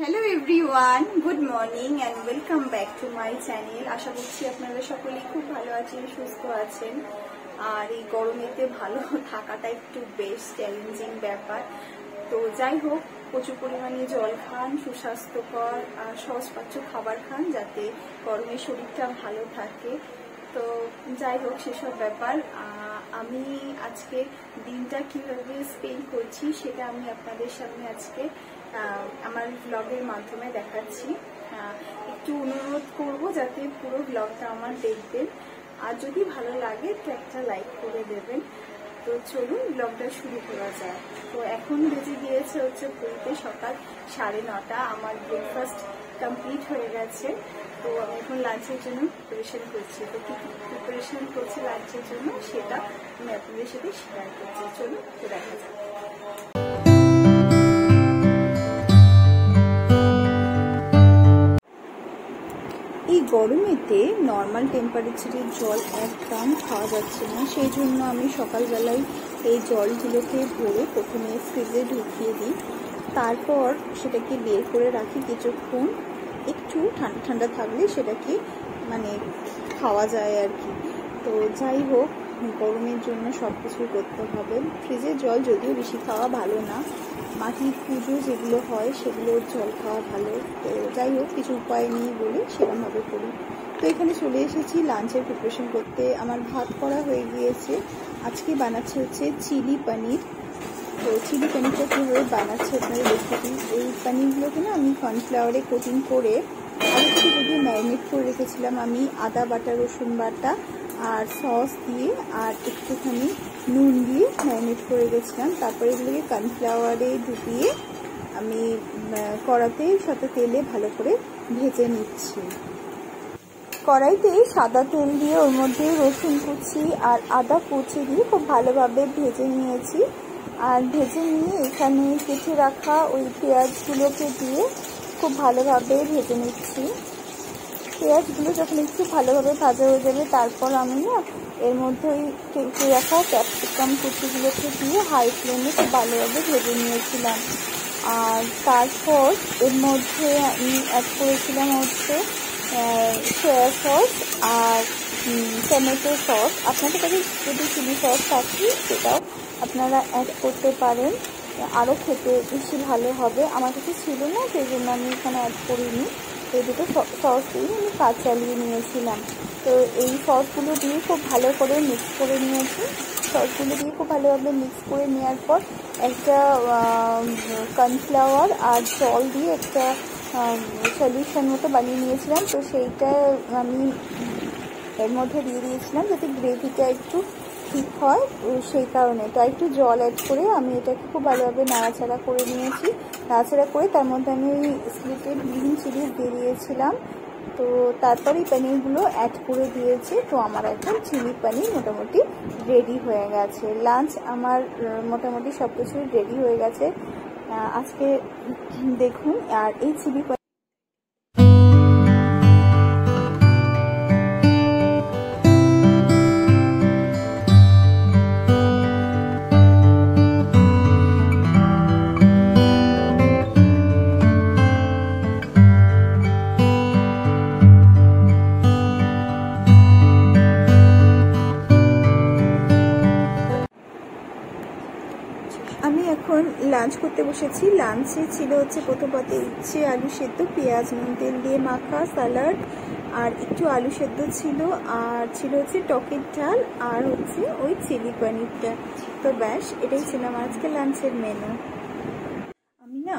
Hello everyone, good morning and welcome back to my channel. আশা করছি আপনারা সকলেই খুব ভালো আছেন, সুস্থ আছেন। আর এই গরমেতে ভালো থাকাটা একটু বেশ চ্যালেঞ্জিং ব্যাপার। তো যাই হোক, প্রচুর পরিমাণে জল খান, সুস্বাস্থ্যকর আর সহজপাচ্য খাবার খান, যাতে গরমে শরীরটা ভালো থাকে। তো যাই হোক, সেসব ব্যাপার। আমি আজকে দিনটা কিভাবে স্পেন্ড করছি সেটা আমি আপনাদের সামনে আজকে আমার ব্লগের মাধ্যমে দেখাচ্ছি। একটু অনুরোধ করব যাতে পুরো ব্লগটা আমার দেখবেন, আর যদি ভালো লাগে তো একটা লাইক করে দেবেন। তো চলুন ব্লগটা শুরু করা যায়। তো এখন বেজে গিয়েছে হচ্ছে ঘড়িতে সকাল 9:30। আমার ব্রেকফাস্ট কমপ্লিট হয়ে গেছে। তো আমি এখন লাঞ্চের জন্য প্রিপারেশন করছি। তো কি প্রিপারেশন করছি লাঞ্চের জন্য সেটা আমি আপনাদের সাথে শেয়ার করছি। চলুন তো দেখা যাক। এই গরমেতে নর্মাল টেম্পারেচারের জল একদম খাওয়া যাচ্ছে না, সেই জন্য আমি সকালবেলায় এই জলগুলোকে ভরে প্রথমে ফ্রিজে ঢুকিয়ে দিই, তারপর সেটাকে বের করে রাখি কিছুক্ষণ। একটু ঠান্ডা ঠান্ডা থাকলে সেটাকে খাওয়া যায় আর কি। তো যাই হোক, গরমের জন্য সব কিছুই করতে হবে। ফ্রিজের জল যদিও বেশি খাওয়া ভালো না, মাটির পুজো যেগুলো হয় সেগুলোর জল খাওয়া ভালো। তো যাই হোক, কিছু উপায় নেই বলে সেরকমভাবে করি। তো এখানে চলে এসেছি লাঞ্চের প্রিপারেশন করতে। আমার ভাত করা হয়ে গিয়েছে। আজকে বানাচ্ছে হচ্ছে চিলি পনির। তো চিলি পনিরটা কীভাবে বানাচ্ছে আপনারা দেখতে দিই। এই পনিরগুলোকে না আমি কর্নফ্লাওয়ারে কোটিং করে আগে থেকে যদিও ম্যারিনেট করে রেখেছিলাম। আমি আদা বাটা, রসুন বাটা আর সস দিয়ে আর একটুখানি নুন দিয়ে ম্যারিনেট করে রেখেছিলাম। তারপরে এগুলোকে কর্নফ্লাওয়ারে ডুবিয়ে আমি কড়াতে সাথে তেলে ভালো করে ভেজে নিচ্ছি। কড়াইতে সাদা তেল দিয়ে ওর মধ্যে রসুন কুচি আর আদা কুচি দিয়ে খুব ভালোভাবে ভেজে নিয়েছি। আর ভেজে নিয়ে এখানে কেটে রাখা ওই পেঁয়াজগুলোকে দিয়ে খুব ভালোভাবে ভেজে নিচ্ছি। পেঁয়াজগুলো যখন একটু ভালোভাবে ভাজা হয়ে যাবে, তারপর আমি না এর মধ্যে ওই কেটে রাখা ক্যাপসিকাম কুচিগুলোকে দিয়ে হাই ফ্লেমে খুব ভালোভাবে ভেজে নিয়েছিলাম। আর তারপর এর মধ্যে আমি অ্যাড করেছিলাম হচ্ছে সয়া সস আর টমেটো সস। আপনাদের কাছে যদি চিলি সস থাকে সেটাও আপনারা অ্যাড করতে পারেন, আরও খেতে বেশি ভালো হবে। আমার কাছে ছিল না, সেই জন্য আমি এখানে অ্যাড করিনি। এই দুটো সস দিয়ে আমি কাজ চালিয়ে নিয়েছিলাম। তো এই সসগুলো দিয়ে খুব ভালো করে মিক্স করে নিয়েছি। সসগুলো দিয়ে খুব ভালোভাবে মিক্স করে নেওয়ার পর একটা কর্নফ্লাওয়ার আর জল দিয়ে একটা সলিউশন মতো বানিয়ে নিয়েছিলাম। তো সেইটা আমি এর মধ্যে দিয়ে দিয়েছিলাম যাতে গ্রেভিটা একটু ঠিক হয়, সেই কারণে। তো একটু জল অ্যাড করে আমি এটাকে খুব ভালোভাবে নাড়াচাড়া করে নিয়েছি। নাড়াচাড়া করে তার মধ্যে আমি ওই স্প্লিটেড গ্রিন চিলি দিয়ে দিয়েছিলাম। তো তারপরে এই পনিরগুলো অ্যাড করে দিয়েছি। তো আমার এখন চিলি পনির মোটামুটি রেডি হয়ে গেছে। লাঞ্চ আমার মোটামুটি সব কিছুই রেডি হয়ে গেছে আজকে, দেখুন। আর এই চিলি আমি এখন লাঞ্চ করতে বসেছি। লাঞ্চে ছিল হচ্ছে প্রথম পাতে উচ্ছে আলু সেদ্ধ, পেঁয়াজ নুন তেল দিয়ে মাখা, স্যালাড আর একটু আলু সেদ্ধ ছিল, আর ছিল হচ্ছে টকের ডাল আর হচ্ছে ওই চিলি পনিরটা। তো ব্যাস, এটাই ছিল আমার আজকে লাঞ্চের মেনু। আমি না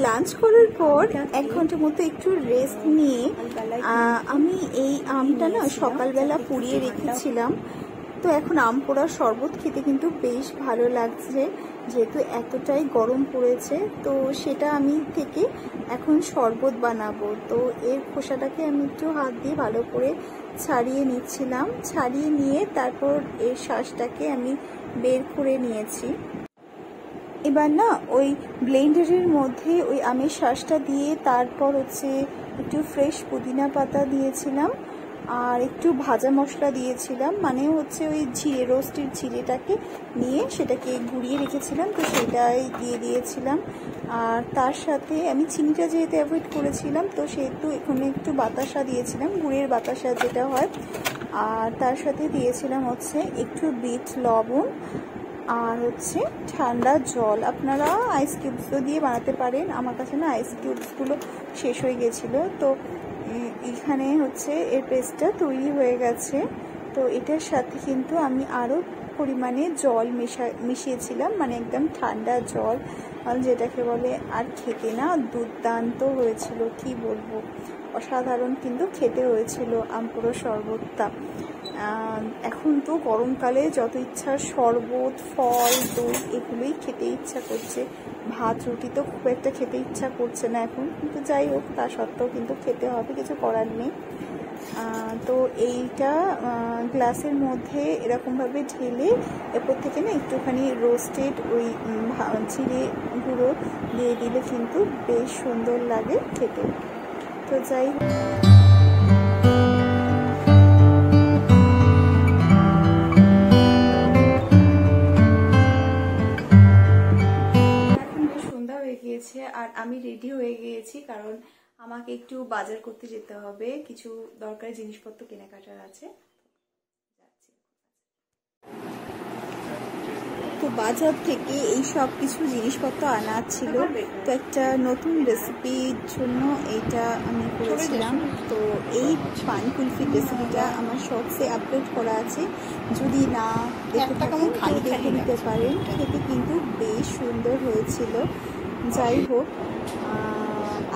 লাঞ্চ করার পর 1 ঘন্টার মতো একটু রেস্ট নিয়ে আমি এই আমটা না সকালবেলা পুড়িয়ে রেখেছিলাম। তো এখন আম পোড়ার শরবত খেতে কিন্তু বেশ ভালো লাগছে, যেহেতু এতটাই গরম পড়েছে। তো সেটা আমি থেকে এখন শরবত বানাবো। তো এর খোসাটাকে আমি একটু হাত দিয়ে ভালো করে ছাড়িয়ে নিচ্ছিলাম। ছাড়িয়ে নিয়ে তারপর এর শাঁসটাকে আমি বের করে নিয়েছি। এবার না ওই ব্লেন্ডারের মধ্যে ওই আমের শাঁসটা দিয়ে তারপর হচ্ছে একটু ফ্রেশ পুদিনা পাতা দিয়েছিলাম। আর একটু ভাজা মশলা দিয়েছিলাম, মানে হচ্ছে ওই জিরে, রোস্টের জিরেটাকে নিয়ে সেটাকে গুঁড়িয়ে রেখেছিলাম, তো সেটাই দিয়ে দিয়েছিলাম। আর তার সাথে আমি চিনিটা যেহেতু অ্যাভয়েড করেছিলাম, তো সেহেতু এখানে একটু বাতাসা দিয়েছিলাম, গুড়ের বাতাসা যেটা হয়। আর তার সাথে দিয়েছিলাম হচ্ছে একটু বিট লবণ আর হচ্ছে ঠান্ডা জল। আপনারা আইস কিউবসও দিয়ে বানাতে পারেন, আমার কাছে না আইস কিউবসগুলো শেষ হয়ে গেছিলো। তো এখানে হচ্ছে এর পেস্টটা তৈরি হয়ে গেছে। তো এটার সাথে কিন্তু আমি আরও পরিমাণে জল মিশিয়েছিলাম, মানে একদম ঠান্ডা জল যেটাকে বলে। আর খেতে না দুর্দান্ত হয়েছিল, কি বলবো, অসাধারণ কিন্তু খেতে হয়েছিল আমপুরো শরবতটা। এখন তো গরমকালে যত ইচ্ছা শরবত, ফল, দই এগুলোই খেতে ইচ্ছা করছে। ভাত রুটি তো খুব একটা খেতে ইচ্ছা করছে না এখন, কিন্তু যাই হোক তা সত্ত্বেও কিন্তু খেতে হবে, কিছু করার নেই। তো এইটা গ্লাসের মধ্যে এরকমভাবে ঢেলে এরপর থেকে না একটুখানি রোস্টেড ওই জিরে গুঁড়ো দিয়ে দিলে কিন্তু বেশ সুন্দর লাগে খেতে। তো যাই হোক, আর আমি রেডি হয়ে গিয়েছি, কারণ আমাকে একটু বাজার করতে যেতে হবে, কিছু দরকারি জিনিসপত্র কেনাকাটার আছে। তো বাজার থেকে এই সব কিছু জিনিসপত্র আনা ছিল। তো একটা নতুন রেসিপির জন্য এইটা আমি করেছিলাম। তো এই পান কুলফির রেসিপিটা আমার শর্টসে আপলোড করা আছে, যদি না দেখতে থাকেন দেখে নিতে পারেন। খেতে কিন্তু বেশ সুন্দর হয়েছিল। যাই হোক,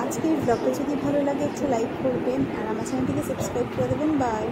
আজকের ব্লগটা যদি ভালো লাগে একটু লাইক করবেন আর আমার চ্যানেলটিকে সাবস্ক্রাইব করে দেবেন। বাই।